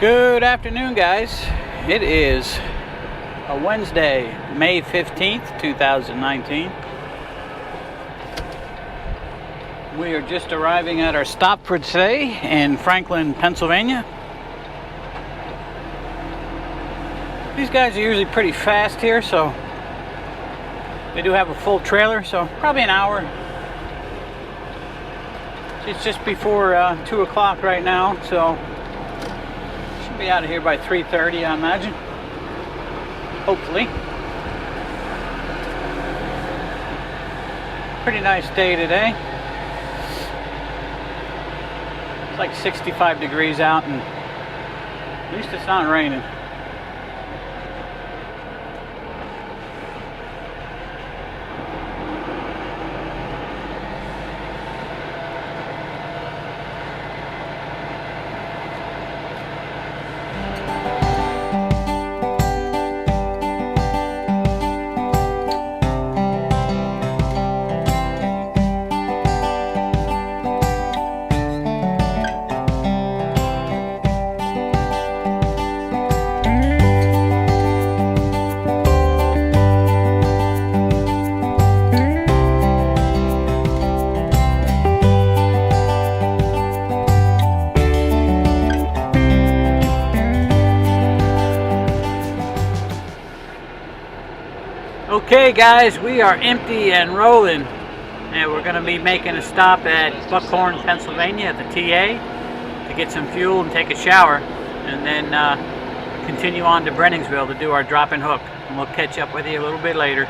Good afternoon, guys. It is a Wednesday, May 15th, 2019. We are just arriving at our stop for today in Franklin, Pennsylvania. These guys are usually pretty fast here, so they do have a full trailer, so probably an hour. It's just before 2 o'clock right now, so should be out of here by 3:30, I imagine. Hopefully. Pretty nice day today. It's like 65 degrees out, and at least it's not raining. Okay guys, we are empty and rolling, and we're going to be making a stop at Buckhorn, Pennsylvania at the TA to get some fuel and take a shower, and then continue on to Breinigsville to do our drop and hook, and we'll catch up with you a little bit later.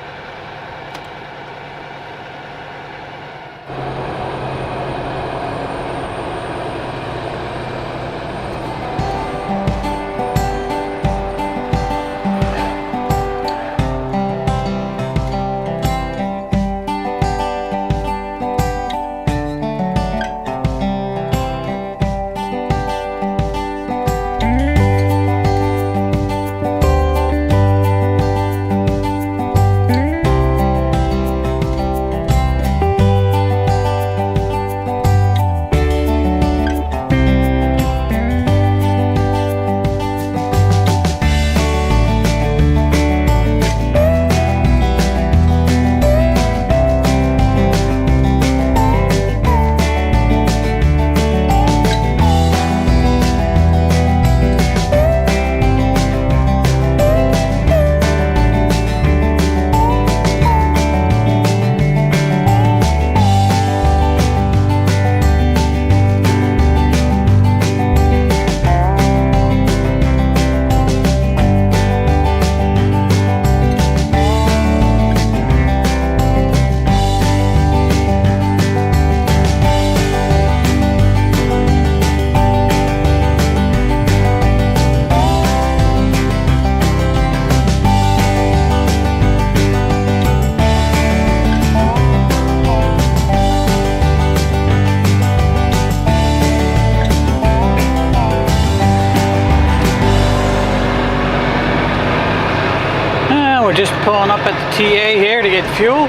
We're just pulling up at the TA here to get fuel.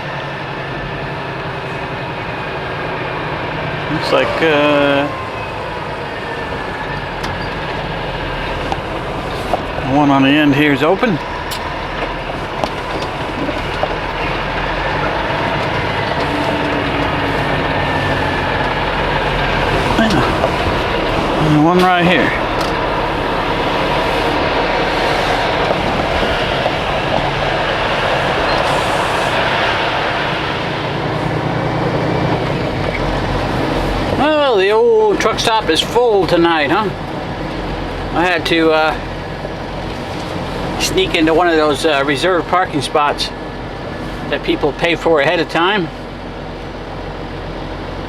Looks like the one on the end here is open. And the one right here. Well, the old truck stop is full tonight, huh? I had to sneak into one of those reserved parking spots that people pay for ahead of time.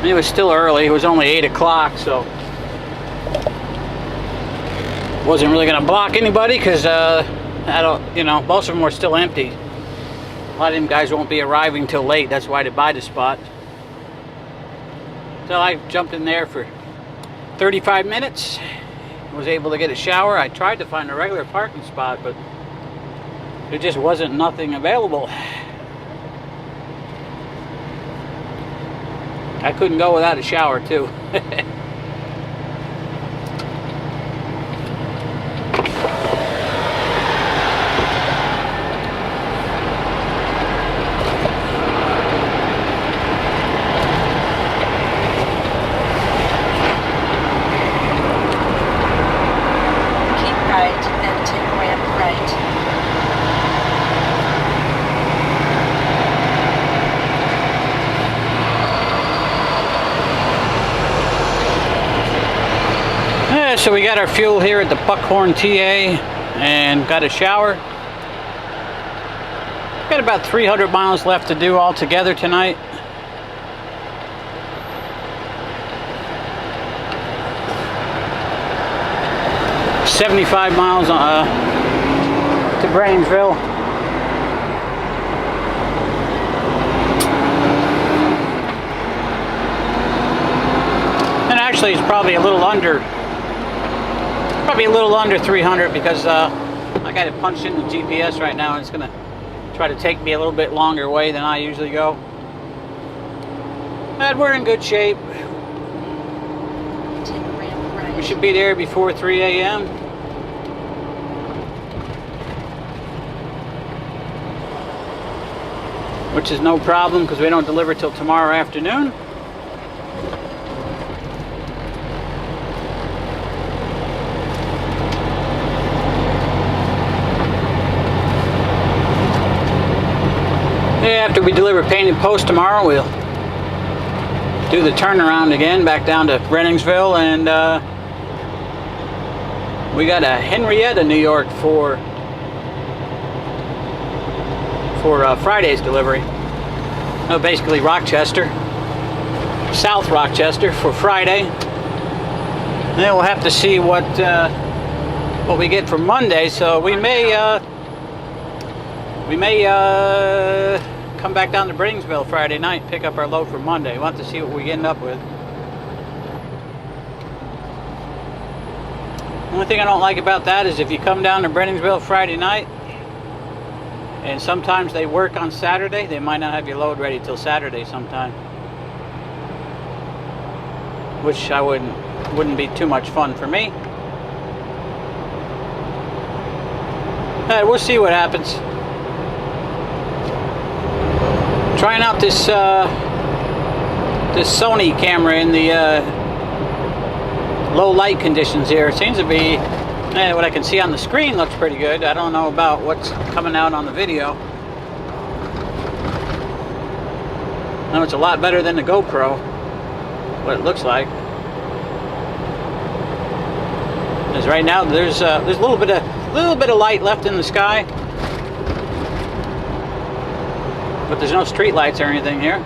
And it was still early. It was only 8 o'clock, so wasn't really going to block anybody because most of them were still empty. A lot of them guys won't be arriving till late. That's why they buy the spot. So I jumped in there for 35 minutes, was able to get a shower. I tried to find a regular parking spot, but there just wasn't nothing available. I couldn't go without a shower too. right, then take ramp right. Yeah, so we got our fuel here at the Buckhorn TA and got a shower. Got about 300 miles left to do altogether tonight. $75 miles to Breinigsville. And actually, it's probably a little under 300 because I got it punched in the GPS right now, and it's gonna try to take me a little bit longer way than I usually go. But we're in good shape. We should be there before 3 a.m. which is no problem because we don't deliver till tomorrow afternoon. After we deliver paint and post tomorrow, we'll do the turnaround again back down to Breinigsville, and we got a Henrietta, New York for Friday's delivery. No, basically Rochester, South Rochester for Friday. And then we'll have to see what we get for Monday. So we may come back down to Breinigsville Friday night, pick up our load for Monday. We'll have to see what we end up with. The only thing I don't like about that is if you come down to Breinigsville Friday night, and sometimes they work on Saturday, they might not have your load ready till Saturday sometime, which wouldn't be too much fun for me. We'll see what happens. Trying out this Sony camera in the low light conditions here. It seems to be, what I can see on the screen looks pretty good. I don't know about what's coming out on the video. No, it's a lot better than the GoPro, what it looks like. Because right now there's a little bit of light left in the sky, but there's no street lights or anything here.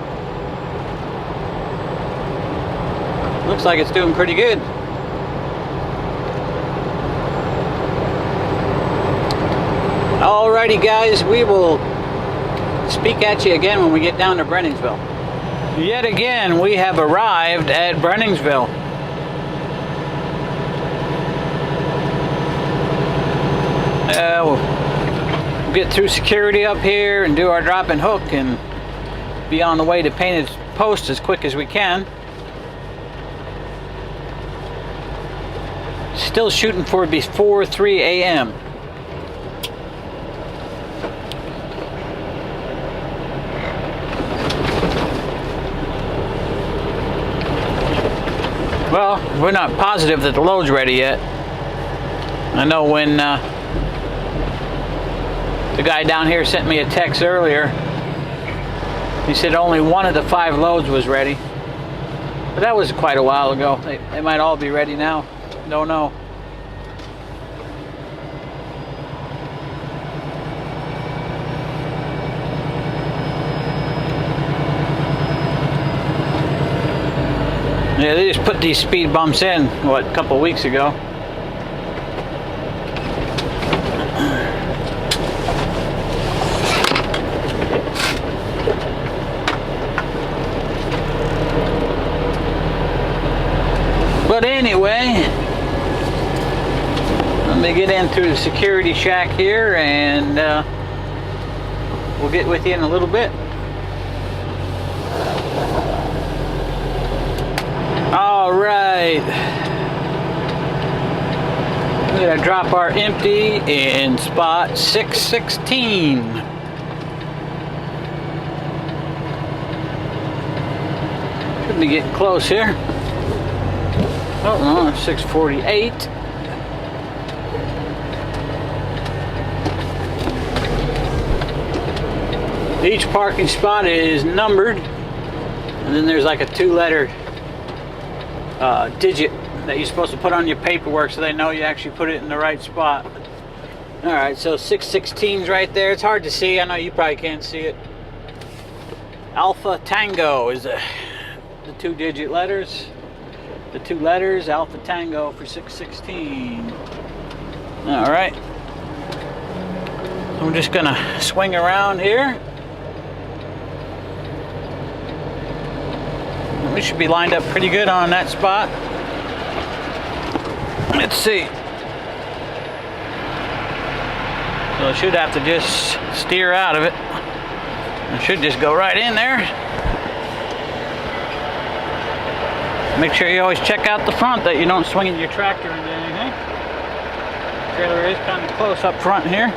Looks like it's doing pretty good. Alrighty guys, we will speak at you again when we get down to Breinigsville. Yet again, we have arrived at Breinigsville. We'll get through security up here and do our drop and hook and be on the way to painted post as quick as we can. Still shooting for before 3 a.m. Well, we're not positive that the load's ready yet. I know when the guy down here sent me a text earlier, he said only one of the 5 loads was ready. But that was quite a while ago. They might all be ready now. Don't know. Yeah, they just put these speed bumps in, what, a couple weeks ago. But anyway, let me get in through the security shack here, and we'll get with you in a little bit. All right, we're gonna drop our empty in spot 616. Should be getting close here. Oh no, 648. Each parking spot is numbered, and then there's like a 2-letter digit that you're supposed to put on your paperwork so they know you actually put it in the right spot. Alright, so 616's right there. It's hard to see. I know you probably can't see it. Alpha Tango is the 2-digit letters. The 2 letters, Alpha Tango for 616. Alright. I'm just gonna swing around here. We should be lined up pretty good on that spot. Let's see. So I should have to just steer out of it. I should just go right in there. Make sure you always check out the front, that you don't swing your tractor into anything. The trailer is kind of close up front here.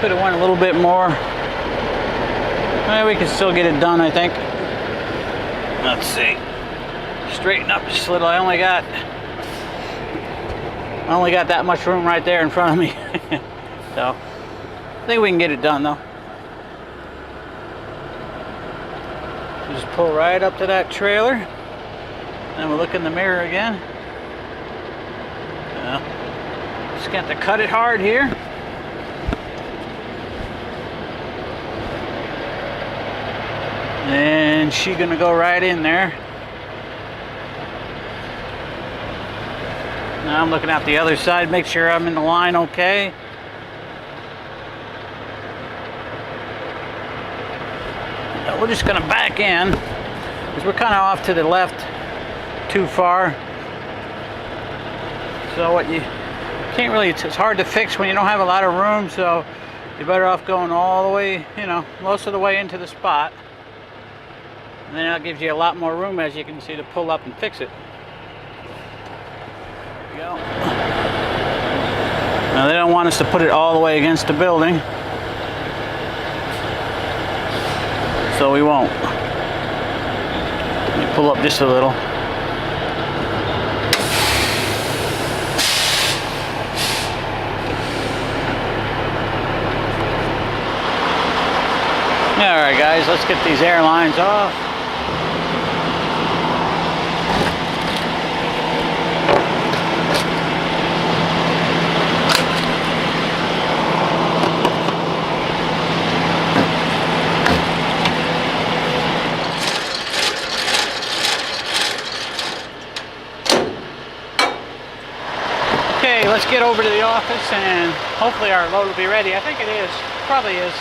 Could have went a little bit more. We can still get it done, I think. Let's see. Straighten up just a little. I only got that much room right there in front of me. So I think we can get it done though. Just pull right up to that trailer. Then we'll look in the mirror again. Just got to cut it hard here. And she's gonna go right in there. Now I'm looking at the other side, make sure I'm in the line okay. Now we're just gonna back in because we're kind of off to the left too far. So what you can't really, it's hard to fix when you don't have a lot of room, so you're better off going all the way, you know, most of the way into the spot. And then that gives you a lot more room, as you can see, to pull up and fix it. There we go. Now they don't want us to put it all the way against the building, so we won't. Let me pull up just a little. Alright guys, let's get these airlines off. Okay, let's get over to the office and hopefully our load will be ready. I think it is. Probably is.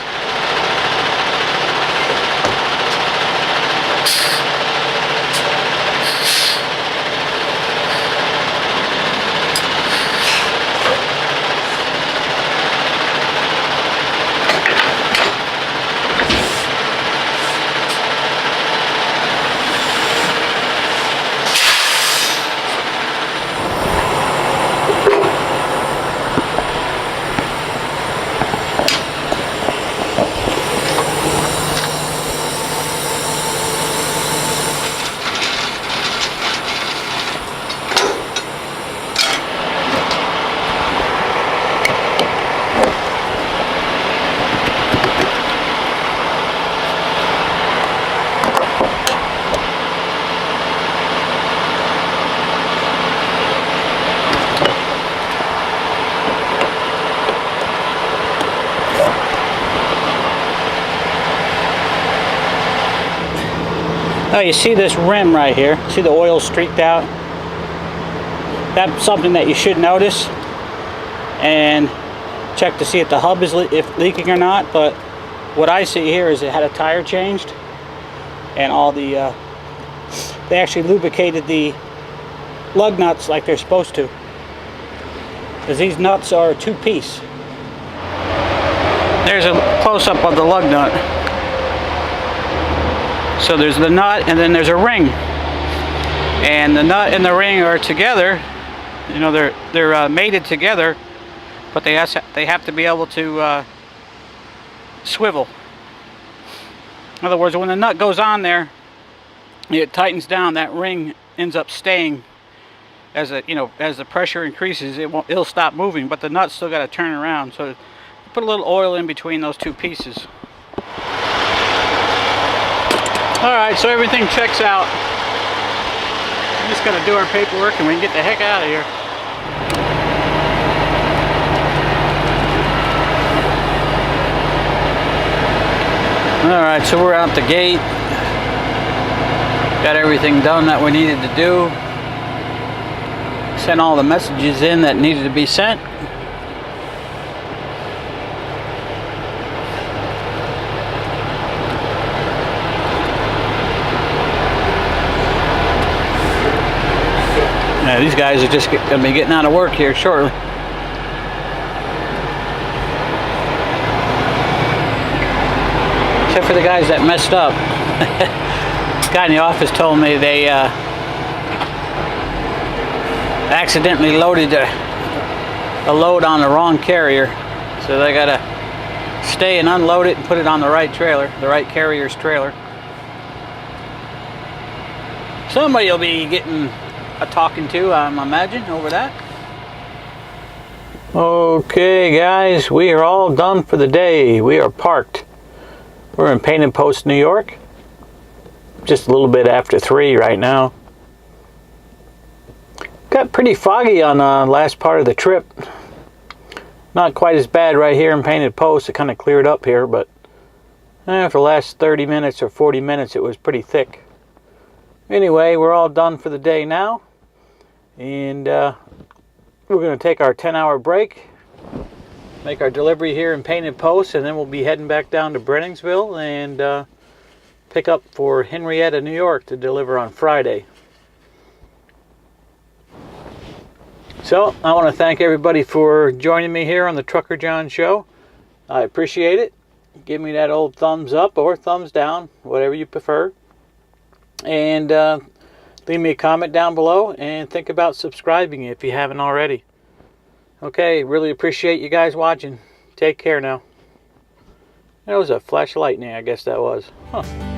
Now you see this rim right here, see the oil streaked out? That's something that you should notice and check to see if the hub is leaking or not. But what I see here is it had a tire changed, and all the they actually lubricated the lug nuts like they're supposed to, because these nuts are a 2-piece. There's a close-up of the lug nut. So there's the nut and then there's a ring, and the nut and the ring are together. You know, they're mated together, but they have to be able to swivel. In other words, when the nut goes on there, it tightens down. That ring ends up staying as the pressure increases, it'll stop moving, but the nut's still got to turn around. So put a little oil in between those two pieces. Alright, so everything checks out. I'm just going to do our paperwork and we can get the heck out of here. Alright, so we're out the gate. Got everything done that we needed to do. Sent all the messages in that needed to be sent. Yeah, these guys are just going to be getting out of work here shortly. Except for the guys that messed up. This guy in the office told me they accidentally loaded a load on the wrong carrier. So they got to stay and unload it and put it on the right trailer, the right carrier's trailer. Somebody will be getting a talking to, I imagine, over that. Okay guys, we are all done for the day. We are parked. We're in Painted Post, New York. Just a little bit after 3 right now. Got pretty foggy on the last part of the trip. Not quite as bad right here in Painted Post. It kind of cleared up here, but for the last 30 minutes or 40 minutes it was pretty thick. Anyway, we're all done for the day now, and we're going to take our 10-hour break, make our delivery here in Painted Post, and then we'll be heading back down to Breinigsville and pick up for Henrietta, New York to deliver on Friday. So I want to thank everybody for joining me here on the Trucker John Show. I appreciate it. Give me that old thumbs up or thumbs down, whatever you prefer. And leave me a comment down below and think about subscribing if you haven't already. Okay, really appreciate you guys watching. Take care now. That was a flash of lightning, I guess that was. Huh.